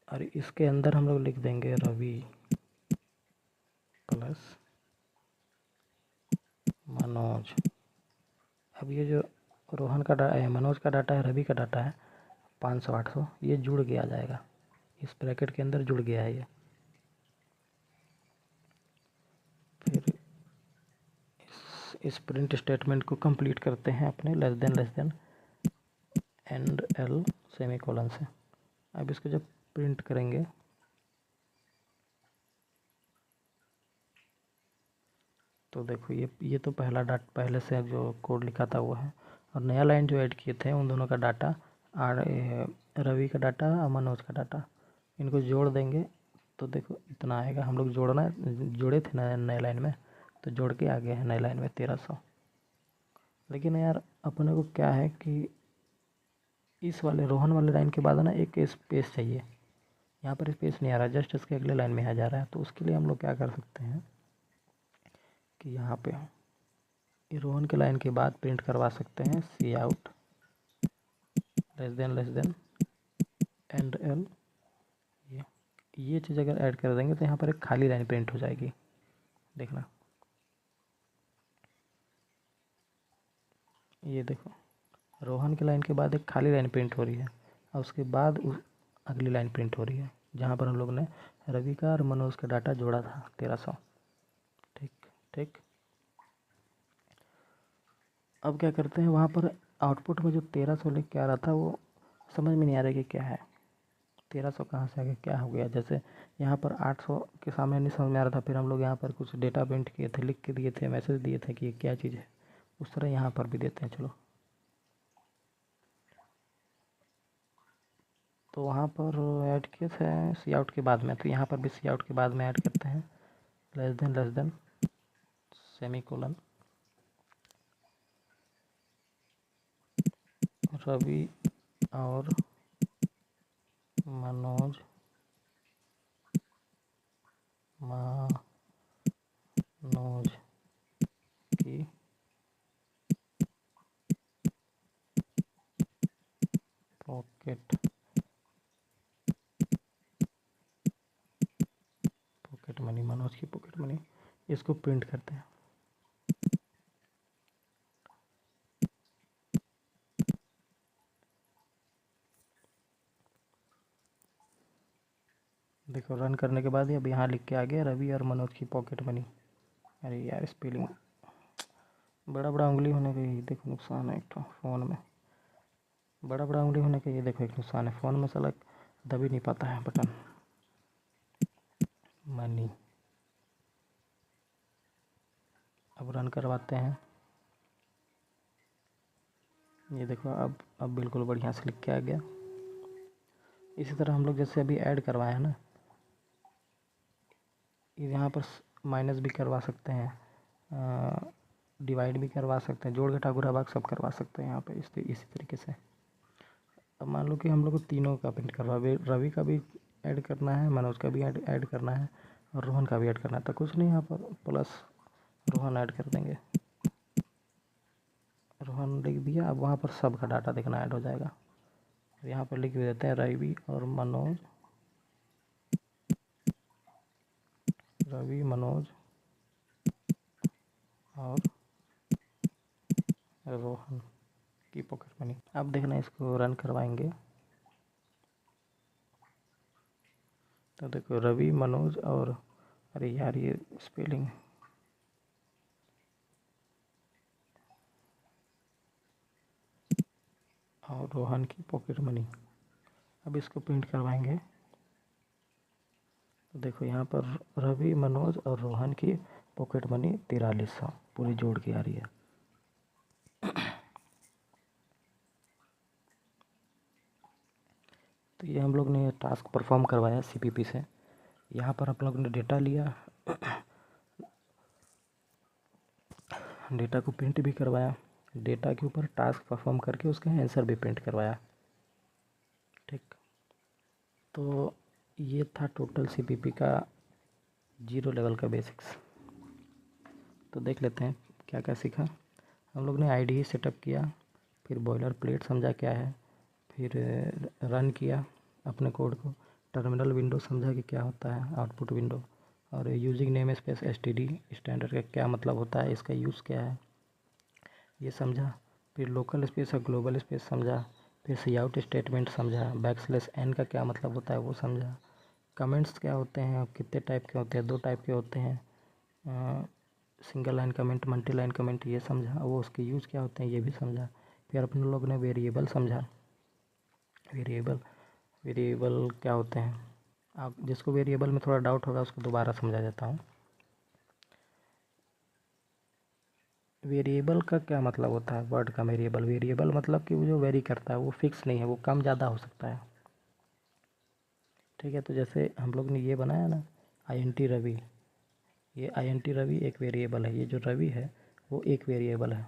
और इसके अंदर हम लोग लिख देंगे रवि प्लस मनोज। अब ये जो रोहन का मनोज का डाटा है, रवि का डाटा है 500 800, ये जुड़ के आ जाएगा, इस ब्रैकेट के अंदर जुड़ गया है ये। फिर इस प्रिंट स्टेटमेंट को कंप्लीट करते हैं अपने less than end L semicolon से। अब इसको जब प्रिंट करेंगे तो देखो, ये तो पहले से जो कोड लिखा था वो है, और नया लाइन जो ऐड किए थे उन दोनों का डाटा, रवि का डाटा और मनोज का डाटा, इनको जोड़ देंगे तो देखो इतना आएगा। हम लोग जोड़े थे नए लाइन में, तो जोड़ के आ गए हैं नए लाइन में 1300। लेकिन यार अपने को क्या है कि इस वाले रोहन वाले लाइन के बाद ना एक स्पेस चाहिए। यहाँ पर स्पेस नहीं आ रहा, जस्ट इसके अगले लाइन में आ जा रहा है। तो उसके लिए हम लोग क्या कर सकते हैं कि यहाँ पे ये रोहन के लाइन के बाद प्रिंट करवा सकते हैं c out less than end l. ये चीज़ अगर ऐड कर देंगे तो यहाँ पर एक खाली लाइन प्रिंट हो जाएगी, देखना। ये देखो, रोहन की लाइन के बाद एक खाली लाइन प्रिंट हो रही है, और उसके बाद अगली लाइन प्रिंट हो रही है जहाँ पर हम लोग ने रवि का और मनोज का डाटा जोड़ा था 1300। ठीक। अब क्या करते हैं, वहाँ पर आउटपुट में जो 1300 लिख के आ रहा था वो समझ में नहीं आ रहा कि क्या है, 1300 कहाँ से आ गया, क्या हो गया। जैसे यहाँ पर 800 के सामने नहीं समझ में आ रहा था, फिर हम लोग यहाँ पर कुछ डेटा प्रिंट किए थे, लिख के दिए थे, मैसेज दिए थे कि ये क्या चीज़ है। उस तरह यहाँ पर भी देते हैं। चलो, तो वहाँ पर ऐड किए थे सी आउट के बाद में, तो यहाँ पर भी सी आउट के बाद में ऐड करते हैं लेस देन सेमीकोलन रवि और मनोज की पॉकेट मनी, मनोज की पॉकेट मनी, इसको प्रिंट करते हैं। देखो, रन करने के बाद अब यहाँ लिख के आ गया रवि और मनोज की पॉकेट मनी। अरे यार, स्पेलिंग बड़ा उंगली होने का ये देखो नुकसान है एक तो फ़ोन में, बड़ा उंगली होने का ये देखो एक नुकसान है, फ़ोन में साला दब ही नहीं पाता है बटन। मनी, अब रन करवाते हैं। ये देखो, अब बिल्कुल बढ़िया से लिख के आ गया। इसी तरह हम लोग जैसे अभी ऐड करवाए हैं ना, यहाँ पर माइनस भी करवा सकते हैं, डिवाइड भी करवा सकते हैं, जोड़ घटा गुणा भाग सब करवा सकते हैं यहाँ पे इसी तरीके से। अब मान लो कि हम लोग को तीनों का प्रिंट करवा, रवि का भी ऐड करना है, मनोज का भी ऐड करना है और रोहन का भी ऐड करना है। तो कुछ नहीं, यहाँ पर प्लस रोहन ऐड कर देंगे, रोहन लिख दिया। अब वहाँ पर सब का डाटा देखना ऐड हो जाएगा। यहाँ पर लिख भी देते हैं रवि और मनोज, रवि मनोज और रोहन की पॉकेट मनी। अब देखना, इसको रन करवाएंगे तो देखो रवि मनोज और, अरे यार ये स्पेलिंग, और रोहन की पॉकेट मनी। अब इसको प्रिंट करवाएंगे तो देखो यहाँ पर रवि मनोज और रोहन की पॉकेट मनी 4300 पूरी जोड़ के आ रही है। तो ये हम लोग ने टास्क परफॉर्म करवाया सीपीपी से। यहाँ पर आप लोग ने डेटा लिया, डेटा को प्रिंट भी करवाया, डेटा के ऊपर टास्क परफॉर्म करके उसका आंसर भी प्रिंट करवाया। ठीक, तो ये था टोटल सीपीपी का 0 लेवल का बेसिक्स। तो देख लेते हैं क्या क्या सीखा। हम लोग ने आईडीई सेटअप किया, फिर बॉयलर प्लेट समझा क्या है, फिर रन किया अपने कोड को, टर्मिनल विंडो समझा कि क्या होता है, आउटपुट विंडो, और using name space STD standard का क्या मतलब होता है, इसका यूज़ क्या है ये समझा। फिर लोकल स्पेस और ग्लोबल स्पेस समझा, फिर सी आउट स्टेटमेंट समझा, बैकस्लैश n का क्या मतलब होता है वो समझा। कमेंट्स क्या होते हैं, कितने टाइप के होते हैं, 2 टाइप के होते हैं, single line comment, multi line comment, ये समझा, वो उसके यूज़ क्या होते हैं ये भी समझा। फिर अपने लोग ने वेरिएबल समझा, वेरिएबल क्या होते हैं। आप जिसको वेरिएबल में थोड़ा डाउट होगा उसको दोबारा समझा देता हूँ। वेरिएबल का क्या मतलब होता है, वर्ड का वेरिएबल मतलब कि वो जो वेरी करता है, वो फिक्स नहीं है, वो कम ज़्यादा हो सकता है। ठीक है, तो जैसे हम लोग ने ये बनाया ना INT रवि, ये INT रवि एक वेरिएबल है, ये जो रवि है वो एक वेरिएबल है।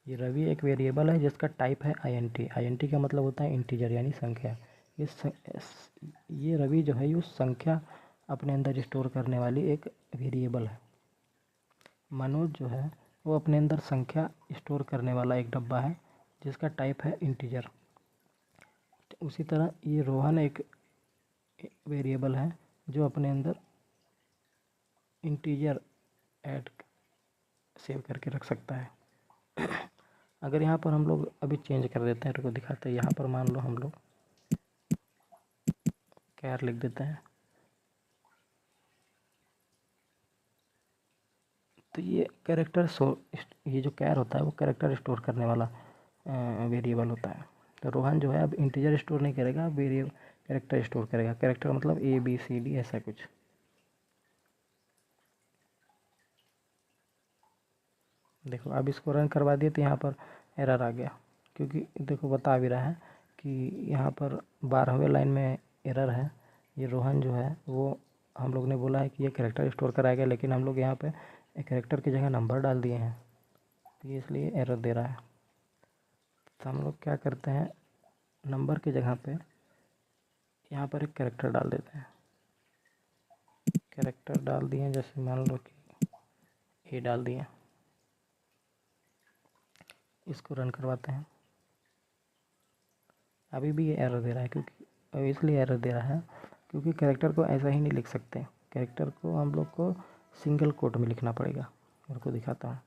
ये रवि एक वेरिएबल है जिसका टाइप है INT का मतलब होता है इंटीजर यानी संख्या। ये रवि जो है ये संख्या अपने अंदर स्टोर करने वाली एक वेरिएबल है। मनोज जो है वो अपने अंदर संख्या स्टोर करने वाला एक डब्बा है जिसका टाइप है इंटीजर। उसी तरह ये रोहन एक वेरिएबल है जो अपने अंदर इंटीजर ऐड सेव करके रख सकता है। अगर यहाँ पर हम लोग अभी चेंज कर देते हैं तो दिखाते हैं, यहाँ पर मान लो हम लोग कैर लिख देते हैं, तो ये कैरेक्टर ये जो कैर होता है वो कैरेक्टर स्टोर करने वाला वेरिएबल होता है। तो रोहन जो है अब इंटीजर स्टोर नहीं करेगा, वेरिएबल कैरेक्टर स्टोर करेगा। कैरेक्टर मतलब ABCD ऐसा कुछ। देखो अब इसको रन करवा दिए तो यहाँ पर एरर आ गया, क्योंकि देखो बता भी रहा है कि यहाँ पर 12वें लाइन में एरर है। ये रोहन जो है वो हम लोग ने बोला है कि ये कैरेक्टर स्टोर कराएगा, लेकिन हम लोग यहाँ पे एक कैरेक्टर की जगह नंबर डाल दिए हैं, तो ये इसलिए एरर दे रहा है। तो हम लोग क्या करते हैं, नंबर की जगह पे यहाँ पर एक कैरेक्टर डाल देते हैं। कैरेक्टर डाल दिए, जैसे मान लो कि A डाल दिए। इसको रन करवाते हैं। अभी भी ये एरर दे रहा है, क्योंकि इसलिए एरर दे रहा है क्योंकि कैरेक्टर को ऐसा ही नहीं लिख सकते। कैरेक्टर को हम लोग को सिंगल कोट में लिखना पड़ेगा। मेरे को दिखाता हूँ।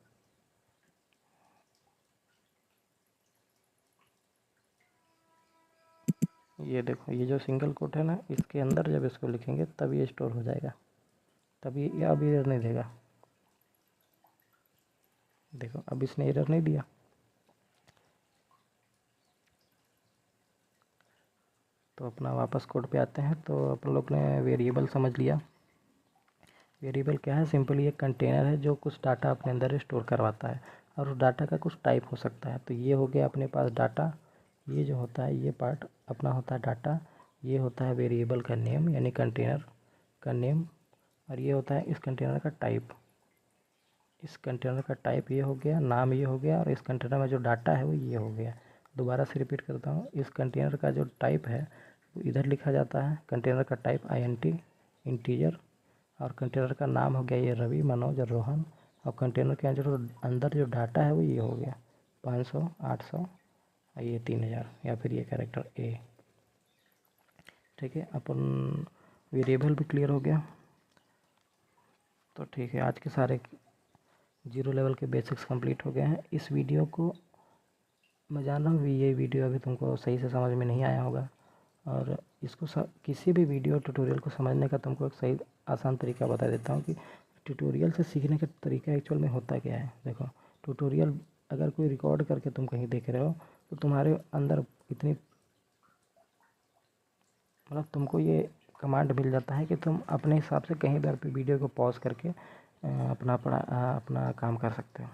ये देखो, ये जो सिंगल कोट है ना, इसके अंदर जब इसको लिखेंगे तब ये स्टोर हो जाएगा, तभी ये अब एरर नहीं देगा। देखो अब इसने एरर नहीं दिया। तो अपना वापस कोड पे आते हैं। तो अपन लोग ने वेरिएबल समझ लिया। वेरिएबल क्या है, सिंपली एक कंटेनर है जो कुछ डाटा अपने अंदर स्टोर करवाता है, और उस डाटा का कुछ टाइप हो सकता है। तो ये हो गया अपने पास डाटा, ये जो होता है ये पार्ट अपना होता है डाटा, ये होता है वेरिएबल का नेम यानी कंटेनर का नेम, और ये होता है इस कंटेनर का टाइप। इस कंटेनर का टाइप ये हो गया, नाम ये हो गया, और इस कंटेनर में जो डाटा है वो ये हो गया। दोबारा से रिपीट करता हूँ, इस कंटेनर का जो टाइप है वो इधर लिखा जाता है। कंटेनर का टाइप INT इंटीजर, और कंटेनर का नाम हो गया ये रवि, मनोज और रोहन, और कंटेनर के अंदर जो डाटा है वो ये हो गया 500, 800, ये 3000, या फिर ये कैरेक्टर A। ठीक है, अपन वेरिएबल भी क्लियर हो गया। तो ठीक है, आज के सारे 0 लेवल के बेसिक्स कंप्लीट हो गए हैं। इस वीडियो को मैं जान रहा हूँ ये वीडियो अभी तुमको सही से समझ में नहीं आया होगा, और इसको किसी भी वीडियो ट्यूटोरियल को समझने का तुमको एक सही आसान तरीका बता देता हूँ कि ट्यूटोरियल से सीखने का तरीका एक्चुअल में होता क्या है। देखो, ट्यूटोरियल अगर कोई रिकॉर्ड करके तुम कहीं देख रहे हो तो तुम्हारे अंदर इतनी, मतलब तुमको ये कमांड मिल जाता है कि तुम अपने हिसाब से कहीं भी वीडियो को पॉज करके अपना काम कर सकते हो।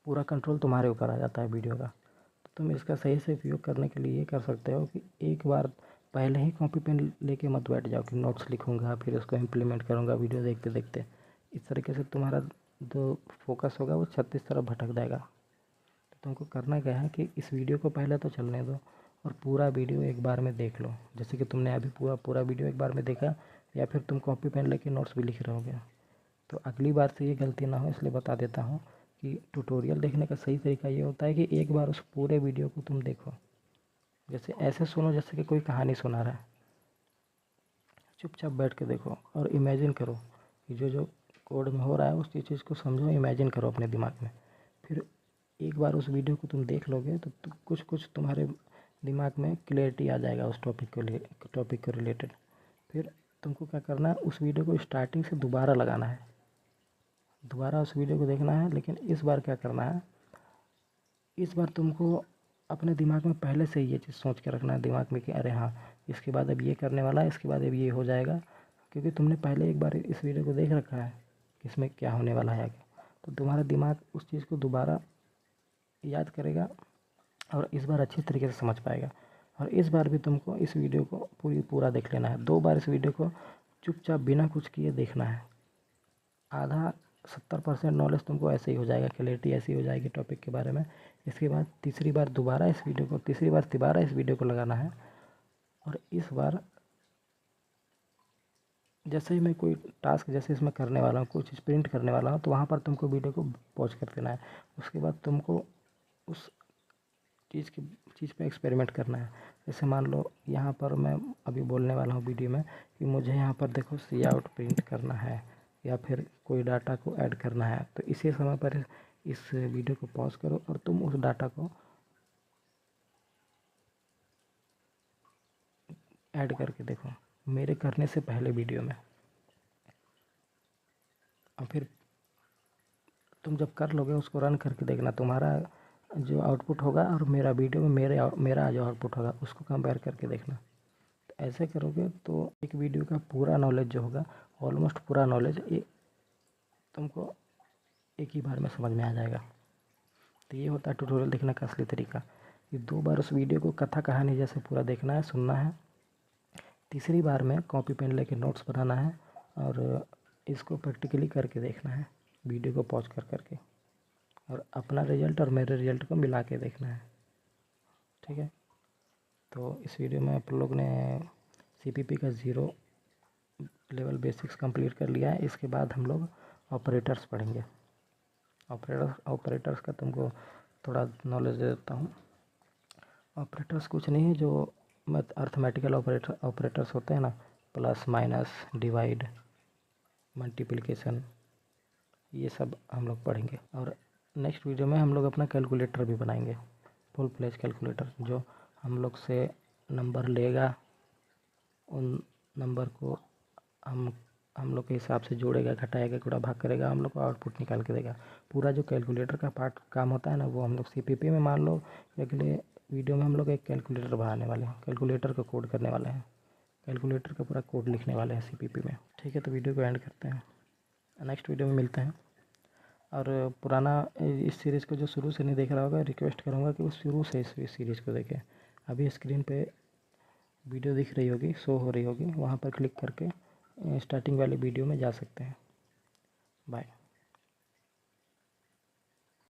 पूरा कंट्रोल तुम्हारे ऊपर आ जाता है वीडियो का। तो तुम इसका सही से उपयोग करने के लिए ये कर सकते हो कि एक बार पहले ही कॉपी पेन लेके मत बैठ जाओ कि नोट्स लिखूंगा फिर उसको इम्प्लीमेंट करूंगा वीडियो देखते देखते। इस तरीके से तुम्हारा जो फोकस होगा वो 36 तरफ भटक जाएगा। तो तुमको करना क्या है कि इस वीडियो को पहले तो चलने दो और पूरा वीडियो एक बार में देख लो, जैसे कि तुमने अभी पूरा वीडियो एक बार में देखा, या फिर तुम कॉपी पेन लेके नोट्स भी लिख रहे होगे। तो अगली बार से ये गलती ना हो इसलिए बता देता हूँ कि ट्यूटोरियल देखने का सही तरीका ये होता है कि एक बार उस पूरे वीडियो को तुम देखो, जैसे ऐसे सुनो जैसे कि कोई कहानी सुना रहा है। चुपचाप बैठ के देखो और इमेजिन करो कि जो जो कोड में हो रहा है उस चीज़ को समझो, इमेजिन करो अपने दिमाग में। फिर एक बार उस वीडियो को तुम देख लोगे तो कुछ कुछ तुम्हारे दिमाग में क्लियरिटी आ जाएगा उस टॉपिक को रिलेटेड। फिर तुमको क्या करना है, उस वीडियो को स्टार्टिंग से दोबारा लगाना है, दोबारा उस वीडियो को देखना है। लेकिन इस बार क्या करना है, इस बार तुमको अपने दिमाग में पहले से ये चीज़ सोच के रखना है दिमाग में कि अरे हाँ, इसके बाद अब ये करने वाला है, इसके बाद अब ये हो जाएगा, क्योंकि तुमने पहले एक बार इस वीडियो को देख रखा है कि इसमें क्या होने वाला है आगे। तो तुम्हारा दिमाग उस चीज़ को दोबारा याद करेगा और इस बार अच्छी तरीके से समझ पाएगा। और इस बार भी तुमको इस वीडियो को पूरा देख लेना है। 2 बार इस वीडियो को चुपचाप बिना कुछ किए देखना है। आधा 70% नॉलेज तुमको ऐसे ही हो जाएगा, क्लैरिटी ऐसी हो जाएगी टॉपिक के बारे में। इसके बाद तीसरी बार तिबारा इस वीडियो को लगाना है, और इस बार जैसे ही मैं कोई टास्क जैसे इसमें करने वाला हूँ, कुछ प्रिंट करने वाला हूँ, तो वहाँ पर तुमको वीडियो को पॉज कर देना है। उसके बाद तुमको उस चीज़ पे एक्सपेरिमेंट करना है। जैसे मान लो यहाँ पर मैं अभी बोलने वाला हूँ वीडियो में कि मुझे यहाँ पर देखो सी आउट प्रिंट करना है या फिर कोई डाटा को ऐड करना है, तो इसी समय पर इस वीडियो को पॉज करो और तुम उस डाटा को ऐड करके देखो मेरे करने से पहले वीडियो में। और फिर तुम जब कर लोगे उसको रन करके देखना, तुम्हारा जो आउटपुट होगा और मेरा वीडियो में मेरा जो आउटपुट होगा उसको कंपेयर करके देखना। तो ऐसे करोगे तो एक वीडियो का पूरा नॉलेज जो होगा, ऑलमोस्ट पूरा नॉलेज तुमको एक ही बार में समझ में आ जाएगा। तो ये होता है ट्यूटोरियल देखने का असली तरीका, कि 2 बार उस वीडियो को कथा कहानी जैसे पूरा देखना है, सुनना है। तीसरी बार में कॉपी पेन लेके नोट्स बनाना है और इसको प्रैक्टिकली करके देखना है, वीडियो को पॉज करके, और अपना रिजल्ट और मेरे रिजल्ट को मिला के देखना है। ठीक है, तो इस वीडियो में आप लोग ने CPP का 0 लेवल बेसिक्स कंप्लीट कर लिया है। इसके बाद हम लोग ऑपरेटर्स पढ़ेंगे। ऑपरेटर्स का तुमको थोड़ा नॉलेज दे देता हूँ। ऑपरेटर्स कुछ नहीं है, जो अर्थमेटिकल ऑपरेटर्स होते हैं ना, प्लस माइनस डिवाइड मल्टीप्लिकेशन, ये सब हम लोग पढ़ेंगे। और नेक्स्ट वीडियो में हम लोग अपना कैलकुलेटर भी बनाएंगे, फुल फ्लेज कैलकुलेटर, जो हम लोग से नंबर लेगा, उन नंबर को हम लोग के हिसाब से जोड़ेगा, घटाएगा, गुणा भाग करेगा, हम लोग को आउटपुट निकाल के देगा। पूरा जो कैलकुलेटर का पार्ट काम होता है ना, वो हम लोग CPP में, मान लो अगले वीडियो में हम लोग एक कैलकुलेटर बनाने वाले हैं, कैलकुलेटर का कोड करने वाले हैं, कैलकुलेटर का पूरा कोड लिखने वाले हैं CPP में। ठीक है, तो वीडियो को एंड करते हैं, नेक्स्ट वीडियो में मिलते हैं। और पुराना इस सीरीज़ को जो शुरू से नहीं देख रहा होगा, रिक्वेस्ट करूँगा कि वो शुरू से इस सीरीज़ को देखें। अभी स्क्रीन पे वीडियो दिख रही होगी, शो हो रही होगी, वहाँ पर क्लिक करके स्टार्टिंग वाले वीडियो में जा सकते हैं। बाय।